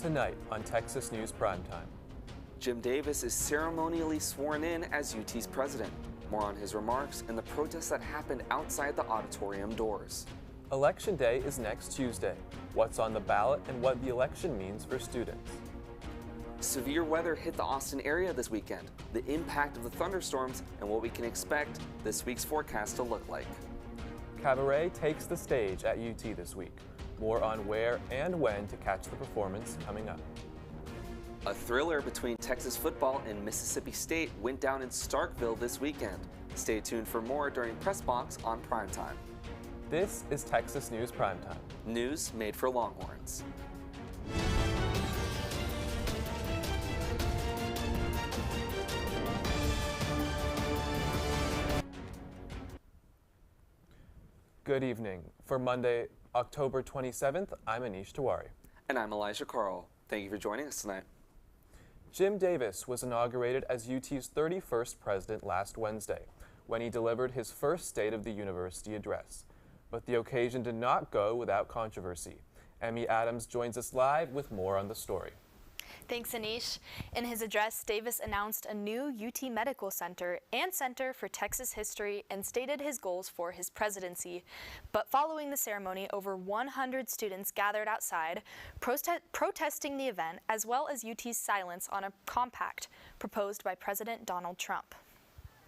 Tonight on Texas News Primetime. Jim Davis is ceremonially sworn in as UT's president. More on his remarks and the protests that happened outside the auditorium doors. Election Day is next Tuesday. What's on the ballot and what the election means for students. Severe weather hit the Austin area this weekend. The impact of the thunderstorms and what we can expect this week's forecast to look like. Cabaret takes the stage at UT this week. More on where and when to catch the performance coming up. A thriller between Texas football and Mississippi State went down in Starkville this weekend. Stay tuned for more during Press Box on Primetime. This is Texas News Primetime. News made for Longhorns. Good evening. For Monday, October 27th, I'm Aneesh Tiwari. And I'm Carll. Thank you for joining us tonight. Jim Davis was inaugurated as UT's 31st president last Wednesday, when he delivered his first State of the University address. But the occasion did not go without controversy. Emmy Adams joins us live with more on the story. Thanks, Aneesh. In his address, Davis announced a new UT Medical Center and Center for Texas History and stated his goals for his presidency. But following the ceremony, over 100 students gathered outside, protesting the event, as well as UT's silence on a compact proposed by President Donald Trump.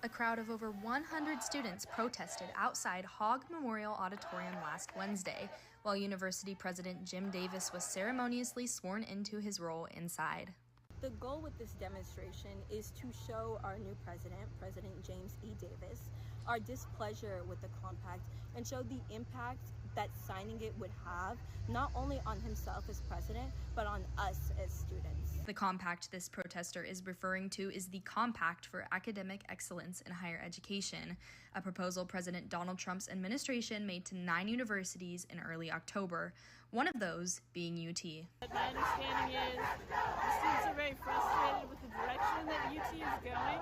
A crowd of over 100 students protested outside Hogg Memorial Auditorium last Wednesday, while University President Jim Davis was ceremoniously sworn into his role inside. The goal with this demonstration is to show our new president, President James E. Davis, our displeasure with the compact and show the impact that signing it would have, not only on himself as president, but on us as students. The compact this protester is referring to is the Compact for Academic Excellence in Higher Education, a proposal President Donald Trump's administration made to 9 universities in early October, one of those being UT. My understanding is the students are very frustrated with the direction that UT is going.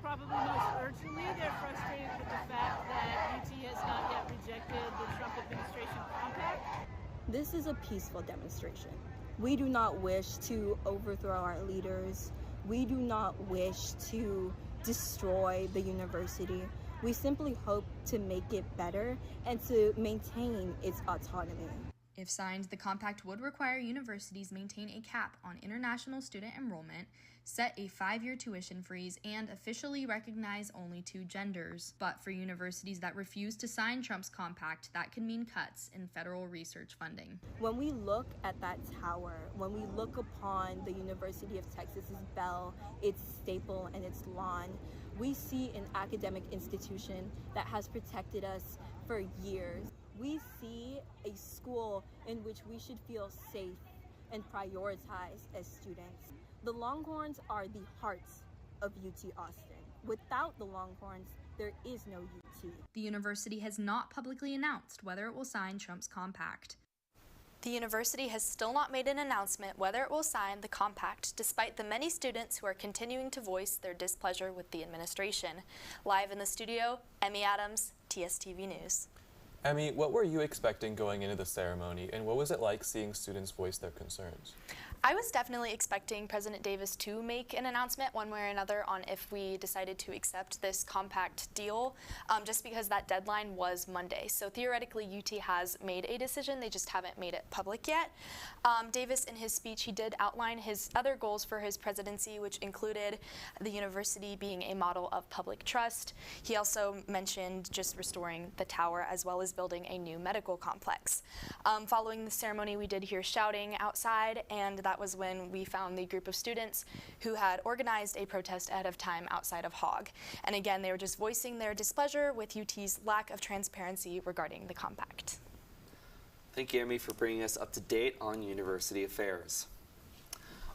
Probably most urgently, they're frustrated with the fact that UT has not yet rejected the Trump administration compact. This is a peaceful demonstration. We do not wish to overthrow our leaders. We do not wish to destroy the university. We simply hope to make it better and to maintain its autonomy. If signed, the compact would require universities maintain a cap on international student enrollment, set a 5-year tuition freeze, and officially recognize only 2 genders. But for universities that refuse to sign Trump's compact, that could mean cuts in federal research funding. When we look at that tower, when we look upon the University of Texas's bell, its staple, and its lawn, we see an academic institution that has protected us for years. We see a school in which we should feel safe and prioritize as students. The Longhorns are the hearts of UT Austin. Without the Longhorns, there is no UT. The university has not publicly announced whether it will sign Trump's compact. The university has still not made an announcement whether it will sign the compact, despite the many students who are continuing to voice their displeasure with the administration. Live in the studio, Emmy Adams, TSTV News. Emmy, what were you expecting going into the ceremony, and what was it like seeing students voice their concerns? I was definitely expecting President Davis to make an announcement one way or another on if we decided to accept this compact deal, just because that deadline was Monday. So theoretically, UT has made a decision, they just haven't made it public yet. Davis, in his speech, he did outline his other goals for his presidency, which included the university being a model of public trust. He also mentioned just restoring the tower as well as building a new medical complex. Following the ceremony, we did hear shouting outside, and that was when we found the group of students who had organized a protest ahead of time outside of Hogg. And again, they were just voicing their displeasure with UT's lack of transparency regarding the compact. Thank you, Emmy, for bringing us up to date on university affairs.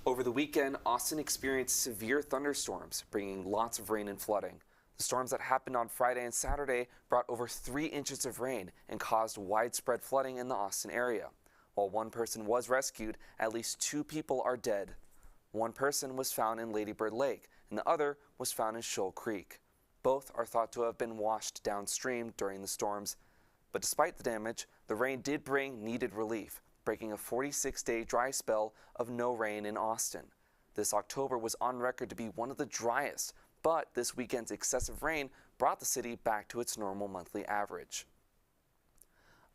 Over the weekend, Austin experienced severe thunderstorms, bringing lots of rain and flooding. The storms that happened on Friday and Saturday brought over 3 inches of rain and caused widespread flooding in the Austin area. While one person was rescued, at least 2 people are dead. One person was found in Lady Bird Lake, and the other was found in Shoal Creek. Both are thought to have been washed downstream during the storms. But despite the damage, the rain did bring needed relief. breaking a 46-day dry spell of no rain in Austin. This October was on record to be one of the driest, but this weekend's excessive rain brought the city back to its normal monthly average.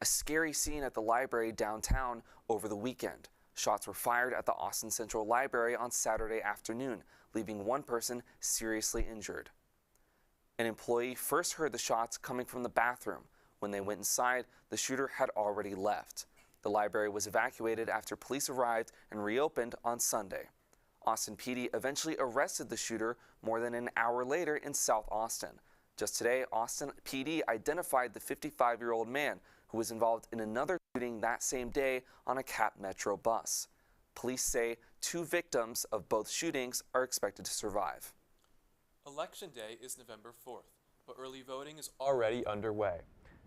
A scary scene at the library downtown over the weekend. Shots were fired at the Austin Central Library on Saturday afternoon, leaving one person seriously injured. An employee first heard the shots coming from the bathroom. When they went inside, the shooter had already left. The library was evacuated after police arrived and reopened on Sunday. Austin PD eventually arrested the shooter more than an hour later in South Austin. Just today, Austin PD identified the 55-year-old man who was involved in another shooting that same day on a CAP Metro bus. Police say 2 victims of both shootings are expected to survive. Election Day is November 4th, but early voting is already underway.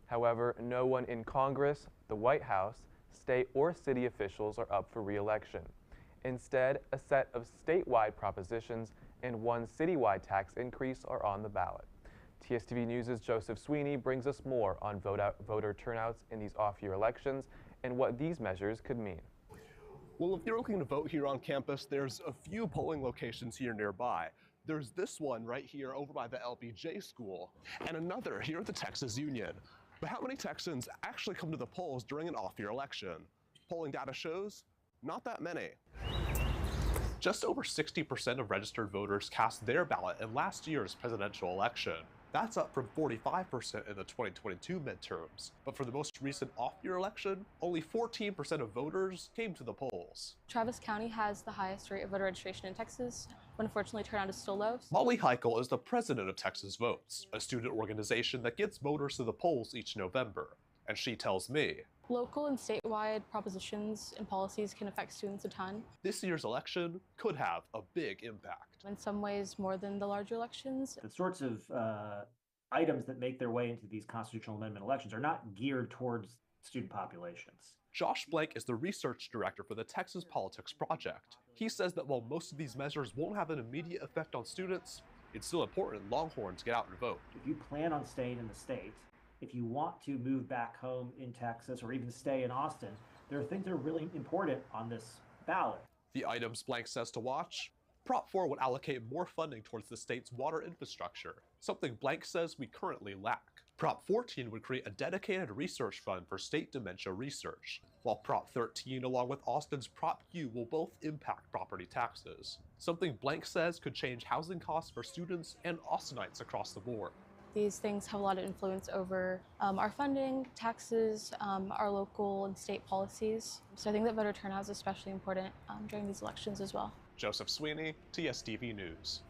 However, no one in Congress, the White House, state or city officials are up for re-election. Instead, a set of statewide propositions and one citywide tax increase are on the ballot. TSTV News' Joseph Sweeney brings us more on voter turnouts in these off-year elections and what these measures could mean. Well, if you're looking to vote here on campus, there's a few polling locations here nearby. There's this one right here over by the LBJ school, and another here at the Texas Union. But how many Texans actually come to the polls during an off-year election? Polling data shows not that many. Just over 60% of registered voters cast their ballot in last year's presidential election. That's up from 45% in the 2022 midterms. But for the most recent off-year election, only 14% of voters came to the polls. Travis County has the highest rate of voter registration in Texas, but unfortunately turnout is still low. Molly Heichel is the president of Texas Votes, a student organization that gets voters to the polls each November. And she tells me, Local and statewide propositions and policies can affect students a ton. this year's election could have a big impact. In some ways more than the larger elections. The sorts of items that make their way into these constitutional amendment elections are not geared towards student populations. Josh Blank is the research director for the Texas Politics Project. He says that while most of these measures won't have an immediate effect on students, it's still important Longhorns get out and vote. If you plan on staying in the state, if you want to move back home in Texas or even stay in Austin, there are things that are really important on this ballot. The items Blank says to watch: Prop 4 would allocate more funding towards the state's water infrastructure, something Blank says we currently lack. Prop 14 would create a dedicated research fund for state dementia research, while Prop 13 along with Austin's Prop U will both impact property taxes, something Blank says could change housing costs for students and Austinites across the board. These things have a lot of influence over our funding, taxes, our local and state policies. So I think that voter turnout is especially important during these elections as well. Joseph Sweeney, TSTV News.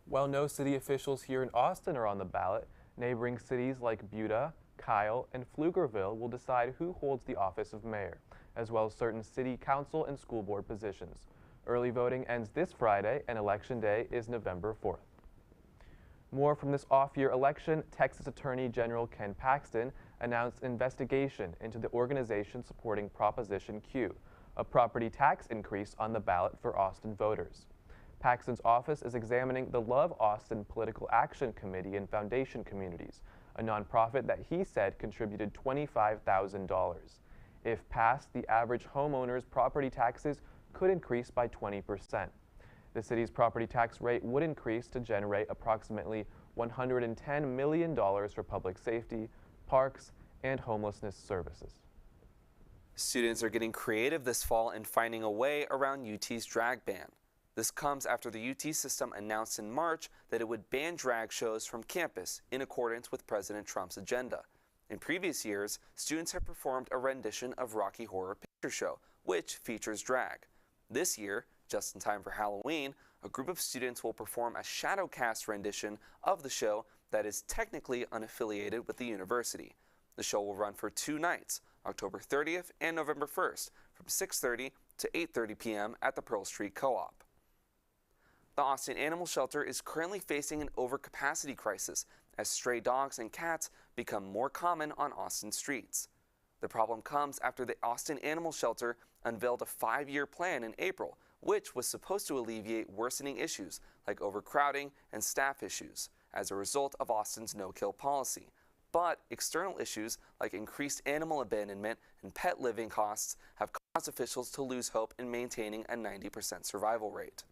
While no city officials here in Austin are on the ballot, neighboring cities like Buda, Carll, and Pflugerville will decide who holds the office of mayor, as well as certain city council and school board positions. Early voting ends this Friday, and Election Day is November 4th. More from this off-year election, Texas Attorney General Ken Paxton announced an investigation into the organization supporting Proposition Q, a property tax increase on the ballot for Austin voters. Paxton's office is examining the Love Austin Political Action Committee and Foundation Communities, a nonprofit that he said contributed $25,000. If passed, the average homeowner's property taxes could increase by 20%. The city's property tax rate would increase to generate approximately $110 million for public safety, parks, and homelessness services. Students are getting creative this fall in finding a way around UT's drag ban. This comes after the UT system announced in March that it would ban drag shows from campus in accordance with President Trump's agenda. In previous years, students have performed a rendition of Rocky Horror Picture Show, which features drag. This year, just in time for Halloween, a group of students will perform a shadow cast rendition of the show that is technically unaffiliated with the university. The show will run for 2 nights, October 30th and November 1st, from 6:30 to 8:30 p.m. at the Pearl Street Co-op. The Austin Animal Shelter is currently facing an overcapacity crisis as stray dogs and cats become more common on Austin streets. The problem comes after the Austin Animal Shelter unveiled a 5-year plan in April, which was supposed to alleviate worsening issues like overcrowding and staff issues as a result of Austin's no-kill policy. But external issues like increased animal abandonment and pet living costs have caused officials to lose hope in maintaining a 90% survival rate.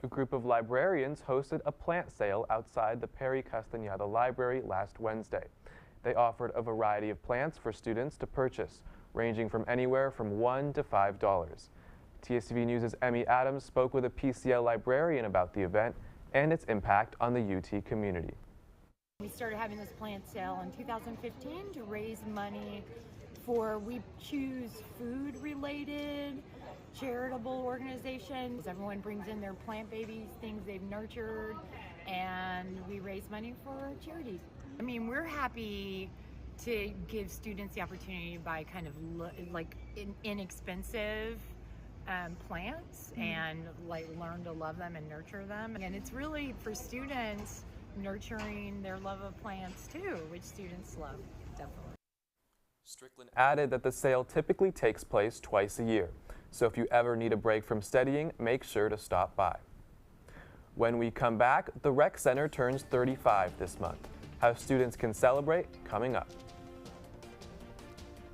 A group of librarians hosted a plant sale outside the Perry Castaneda Library last Wednesday. They offered a variety of plants for students to purchase, ranging from anywhere from $1 to $5. TSTV News' Emmy Adams spoke with a PCL librarian about the event and its impact on the UT community. We started having this plant sale in 2015 to raise money for, we choose food-related charitable organizations. Everyone brings in their plant babies, things they've nurtured, and we raise money for charities. I mean, we're happy to give students the opportunity to buy kind of inexpensive plants and learn to love them and nurture them. And it's really for students nurturing their love of plants too, which students love, definitely. Strickland added that the sale typically takes place twice a year, so if you ever need a break from studying, make sure to stop by. When we come back, the Rec Center turns 35 this month. How students can celebrate, coming up.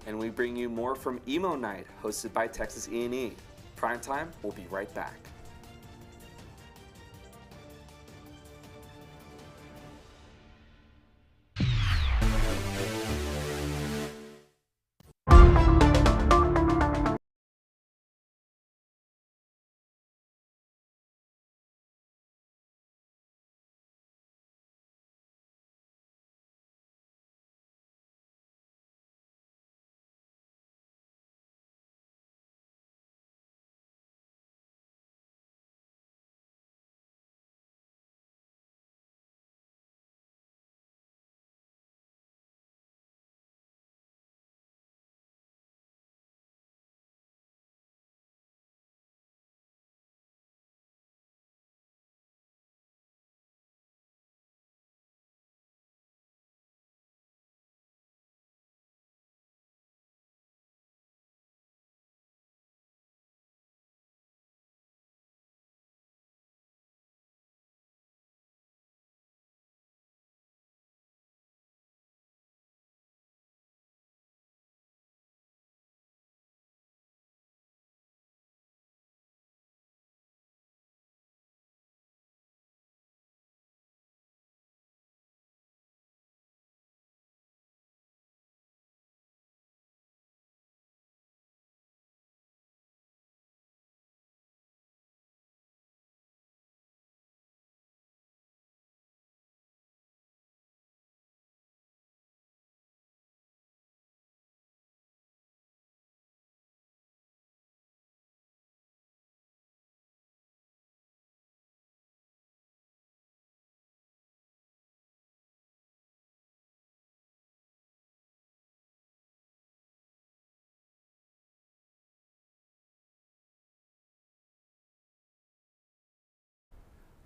And we bring you more from Emo Night, hosted by Texas E&E. Primetime will be right back.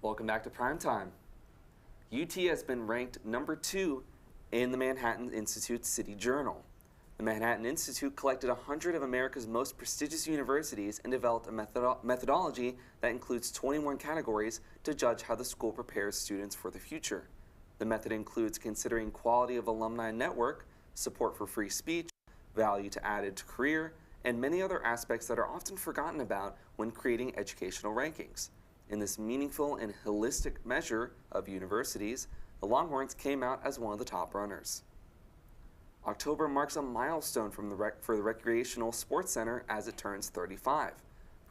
Welcome back to Primetime. UT has been ranked #2 in the Manhattan Institute City Journal. The Manhattan Institute collected 100 of America's most prestigious universities and developed a methodology that includes 21 categories to judge how the school prepares students for the future. The method includes considering quality of alumni network, support for free speech, value to added to career, and many other aspects that are often forgotten about when creating educational rankings. In this meaningful and holistic measure of universities, the Longhorns came out as one of the top runners. October marks a milestone for the Recreational Sports Center as it turns 35.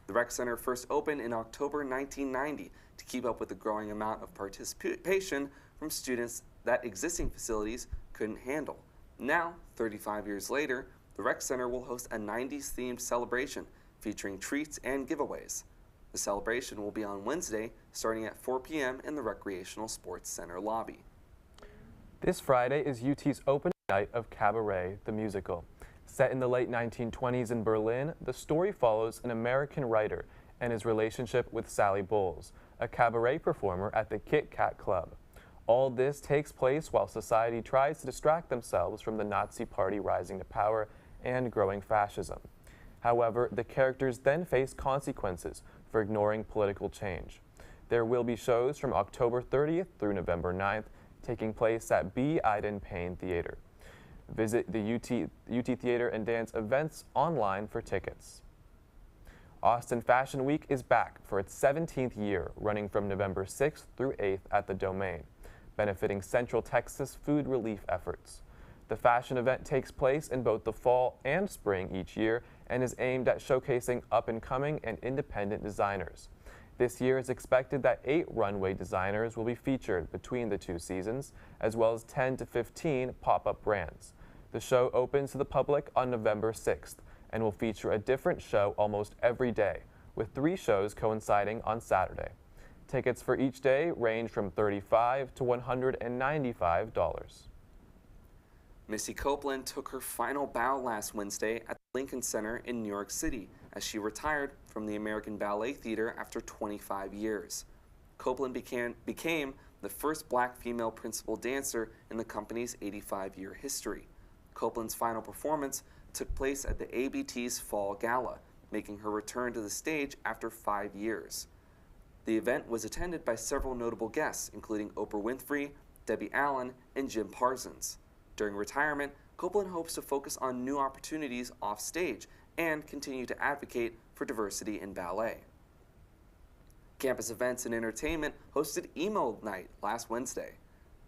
The Rec Center first opened in October 1990 to keep up with the growing amount of participation from students that existing facilities couldn't handle. Now, 35 years later, the Rec Center will host a 90s-themed celebration featuring treats and giveaways. The celebration will be on Wednesday, starting at 4 p.m. in the Recreational Sports Center lobby. This Friday is UT's opening night of Cabaret, the musical. Set in the late 1920s in Berlin, the story follows an American writer and his relationship with Sally Bowles, a cabaret performer at the Kit Kat Club. All this takes place while society tries to distract themselves from the Nazi Party rising to power and growing fascism. However, the characters then face consequences for ignoring political change. There will be shows from October 30th through November 9th, taking place at B. Iden Payne Theater. Visit the UT Theater and Dance events online for tickets. Austin Fashion Week is back for its 17th year, running from November 6th through 8th at the Domain, benefiting Central Texas food relief efforts. The fashion event takes place in both the fall and spring each year and is aimed at showcasing up-and-coming and independent designers. This year it's expected that 8 runway designers will be featured between the 2 seasons, as well as 10 to 15 pop-up brands. The show opens to the public on November 6th and will feature a different show almost every day, with 3 shows coinciding on Saturday. Tickets for each day range from $35 to $195. Missy Copeland took her final bow last Wednesday at the Lincoln Center in New York City as she retired from the American Ballet Theater after 25 years. Copeland became the first black female principal dancer in the company's 85-year history. Copeland's final performance took place at the ABT's Fall Gala, making her return to the stage after 5 years. The event was attended by several notable guests, including Oprah Winfrey, Debbie Allen, and Jim Parsons. During retirement, Copeland hopes to focus on new opportunities off stage and continue to advocate for diversity in ballet. Campus Events and Entertainment hosted Emo Night last Wednesday.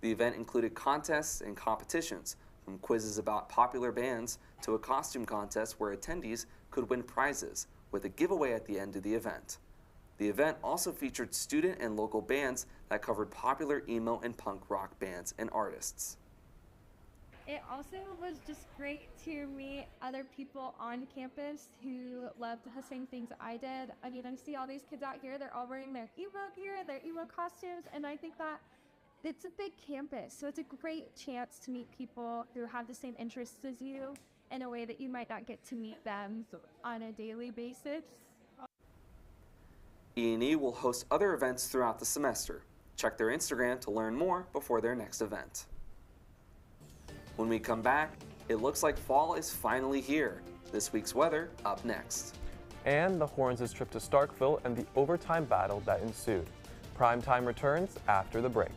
The event included contests and competitions, from quizzes about popular bands to a costume contest where attendees could win prizes, with a giveaway at the end of the event. The event also featured student and local bands that covered popular emo and punk rock bands and artists. It also was just great to meet other people on campus who loved the same things I did. I mean, I see all these kids out here, they're all wearing their emo gear, their emo costumes, and I think that it's a big campus, so it's a great chance to meet people who have the same interests as you in a way that you might not get to meet them on a daily basis. E&E will host other events throughout the semester. Check their Instagram to learn more before their next event. When we come back, it looks like fall is finally here. This week's weather up next. And the Horns' trip to Starkville and the overtime battle that ensued. Primetime returns after the break.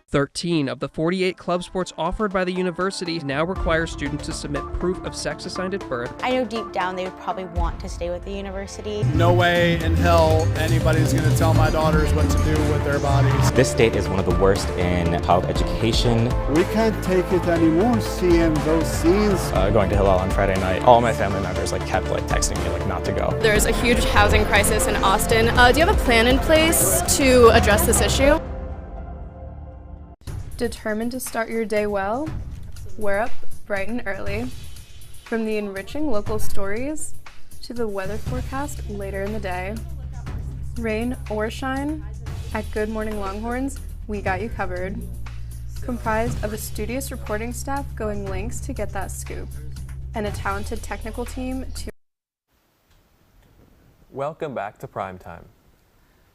Thirteen of the 48 club sports offered by the university now require students to submit proof of sex assigned at birth. I know deep down they would probably want to stay with the university. No way in hell anybody's going to tell my daughters what to do with their bodies. This state is one of the worst in child education. We can't take it anymore, seeing those scenes. Going to Hillel on Friday night, all my family members kept texting me not to go. There's a huge housing crisis in Austin. Do you have a plan in place to address this issue? Determined to start your day well? We're up bright and early. From the enriching local stories to the weather forecast later in the day. Rain or shine, at Good Morning Longhorns, we got you covered. Comprised of a studious reporting staff going lengths to get that scoop, and a talented technical team to... Welcome back to Primetime.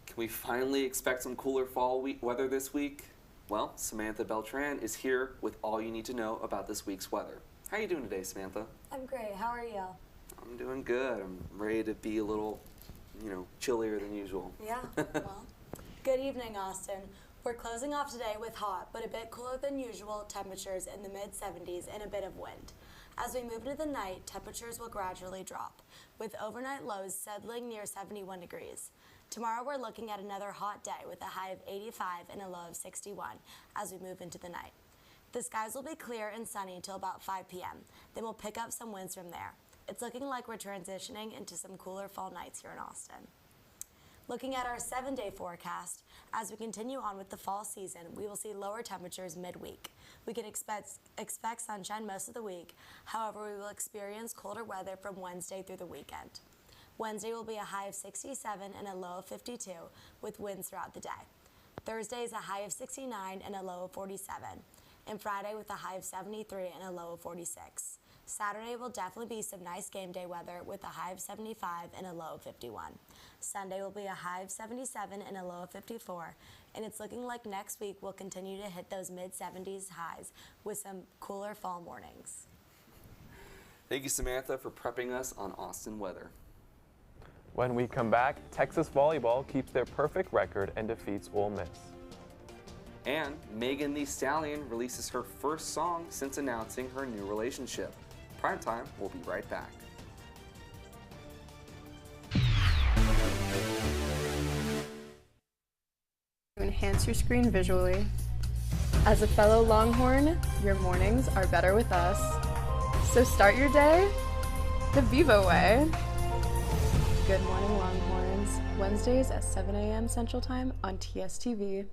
Can we finally expect some cooler fall weather this week? Well, Samantha Beltran is here with all you need to know about this week's weather. How are you doing today, Samantha? I'm great. How are you? I'm doing good. I'm ready to be a little, chillier than usual. Yeah, well, good evening, Austin. We're closing off today with hot, but a bit cooler than usual temperatures in the mid-70s and a bit of wind. As we move into the night, temperatures will gradually drop, with overnight lows settling near 71 degrees. Tomorrow we're looking at another hot day with a high of 85 and a low of 61 as we move into the night. The skies will be clear and sunny till about 5 p.m. Then we'll pick up some winds from there. It's looking like we're transitioning into some cooler fall nights here in Austin. Looking at our 7-day forecast, as we continue on with the fall season, we will see lower temperatures midweek. We can expect sunshine most of the week. However, we will experience colder weather from Wednesday through the weekend. Wednesday will be a high of 67 and a low of 52 with winds throughout the day. Thursday is a high of 69 and a low of 47. And Friday with a high of 73 and a low of 46. Saturday will definitely be some nice game day weather with a high of 75 and a low of 51. Sunday will be a high of 77 and a low of 54. And it's looking like next week we'll continue to hit those mid-70s highs with some cooler fall mornings. Thank you, Samantha, for prepping us on Austin weather. When we come back, Texas volleyball keeps their perfect record and defeats Ole Miss. And Megan Thee Stallion releases her first song since announcing her new relationship. Primetime will be right back. To enhance your screen visually. As a fellow Longhorn, your mornings are better with us. So start your day the Vivo way. Good morning, Longhorns. Wednesdays at 7 a.m. Central Time on TSTV.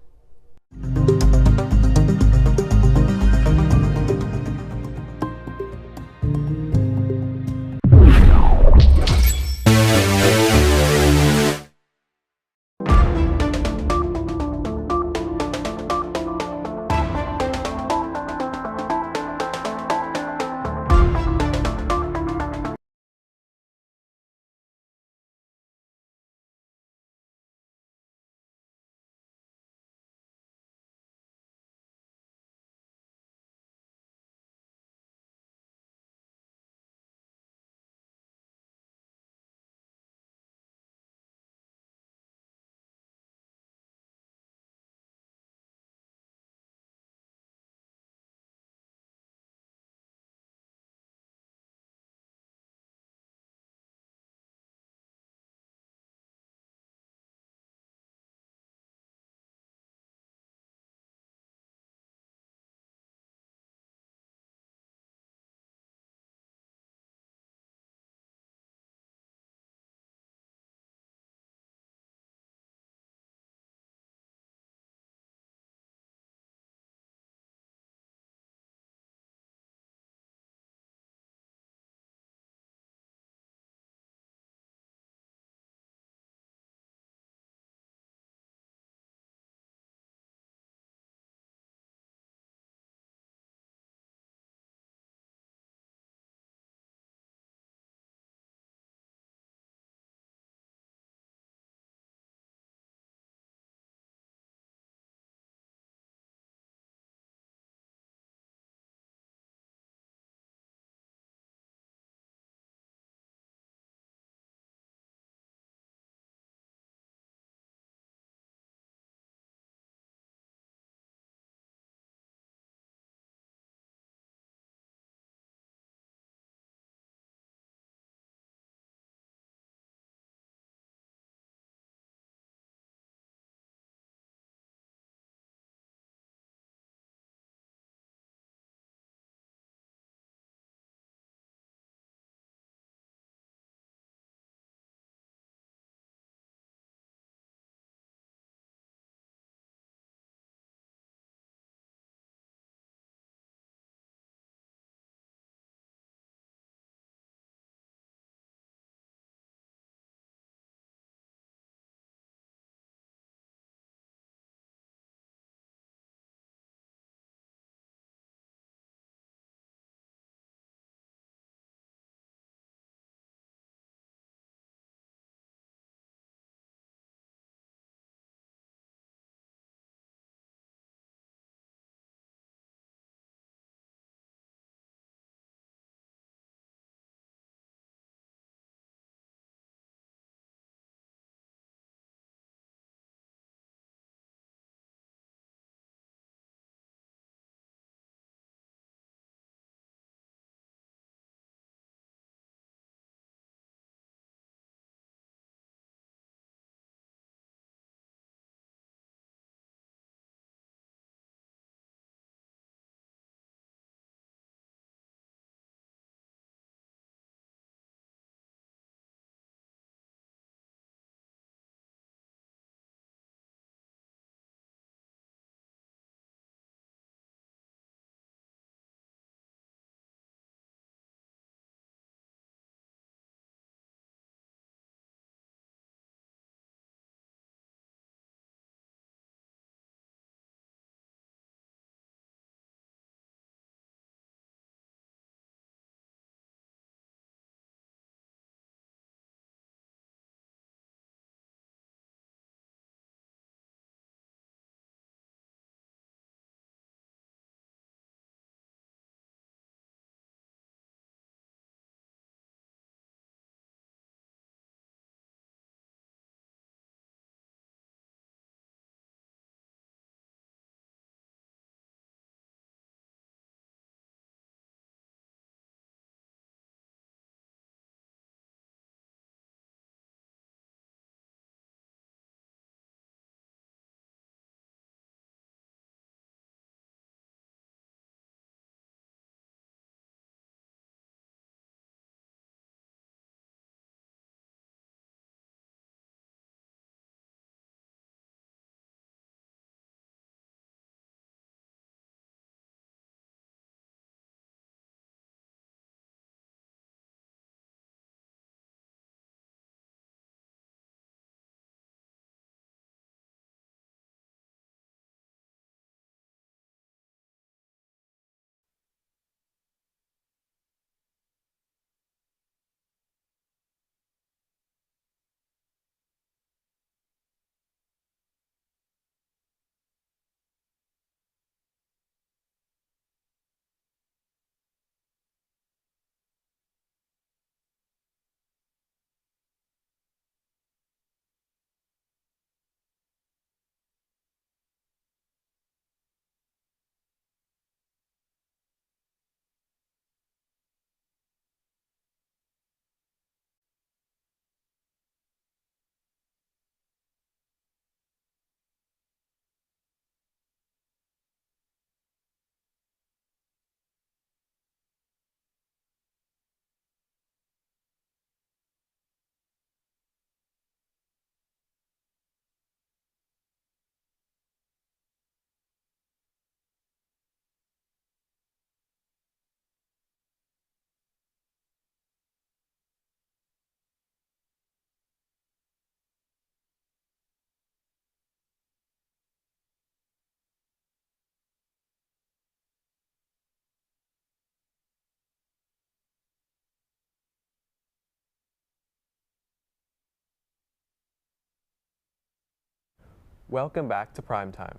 Welcome back to Primetime.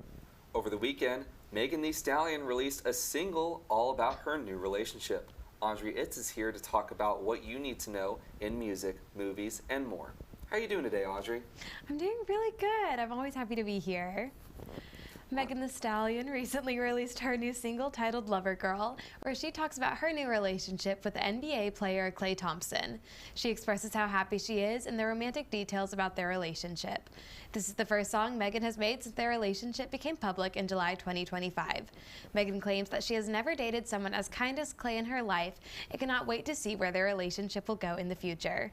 Over the weekend, Megan Thee Stallion released a single all about her new relationship. Audrey Itz is here to talk about what you need to know in music, movies, and more. How are you doing today, Audrey? I'm doing really good. I'm always happy to be here. Megan Thee Stallion recently released her new single titled Lover Girl, where she talks about her new relationship with NBA player Klay Thompson. She expresses how happy she is and the romantic details about their relationship. This is the first song Megan has made since their relationship became public in July 2025. Megan claims that she has never dated someone as kind as Klay in her life and cannot wait to see where their relationship will go in the future.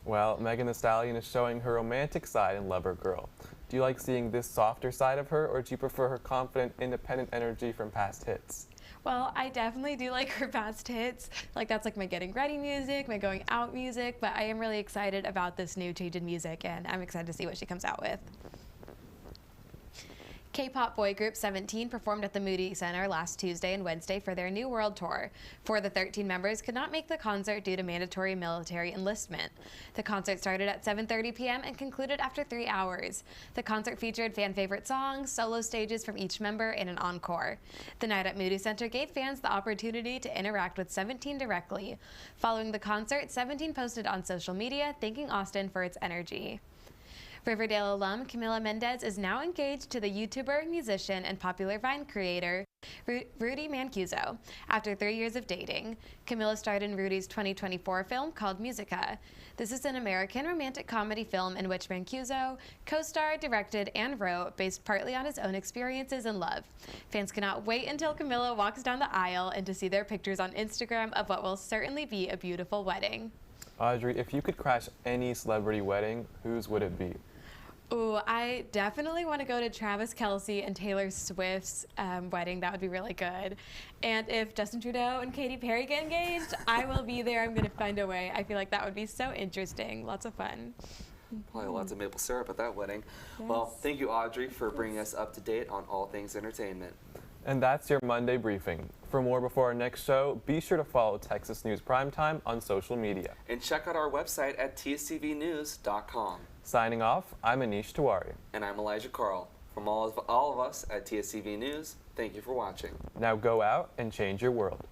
Well, Megan Thee Stallion is showing her romantic side in Lover Girl. Do you like seeing this softer side of her, or do you prefer her confident, independent energy from past hits? Well, I definitely do like her past hits. That's like my getting ready music, my going out music, but I am really excited about this new change in music, and I'm excited to see what she comes out with. K-pop boy group 17 performed at the Moody Center last Tuesday and Wednesday for their new world tour. 4 of the 13 members could not make the concert due to mandatory military enlistment. The concert started at 7:30 p.m. and concluded after 3 hours. The concert featured fan favorite songs, solo stages from each member, and an encore. The night at Moody Center gave fans the opportunity to interact with 17 directly. Following the concert, 17 posted on social media thanking Austin for its energy. Riverdale alum Camila Mendez is now engaged to the YouTuber, musician, and popular Vine creator Rudy Mancuso after 3 years of dating. Camila starred in Rudy's 2024 film called Musica. This is an American romantic comedy film in which Mancuso co-starred, directed, and wrote, based partly on his own experiences and love. Fans cannot wait until Camila walks down the aisle and to see their pictures on Instagram of what will certainly be a beautiful wedding. Audrey, if you could crash any celebrity wedding, whose would it be? Ooh, I definitely want to go to Travis Kelce and Taylor Swift's wedding. That would be really good. And if Justin Trudeau and Katy Perry get engaged, I will be there. I'm going to find a way. I feel like that would be so interesting. Lots of fun. Probably lots of maple syrup at that wedding. Yes. Well, thank you, Audrey, for bringing us up to date on all things entertainment. And that's your Monday briefing. For more before our next show, be sure to follow Texas News Primetime on social media. And check out our website at tscvnews.com. Signing off, I'm Aneesh Tiwari. And I'm Elijah Carll. From all of us at TSCV News, thank you for watching. Now go out and change your world.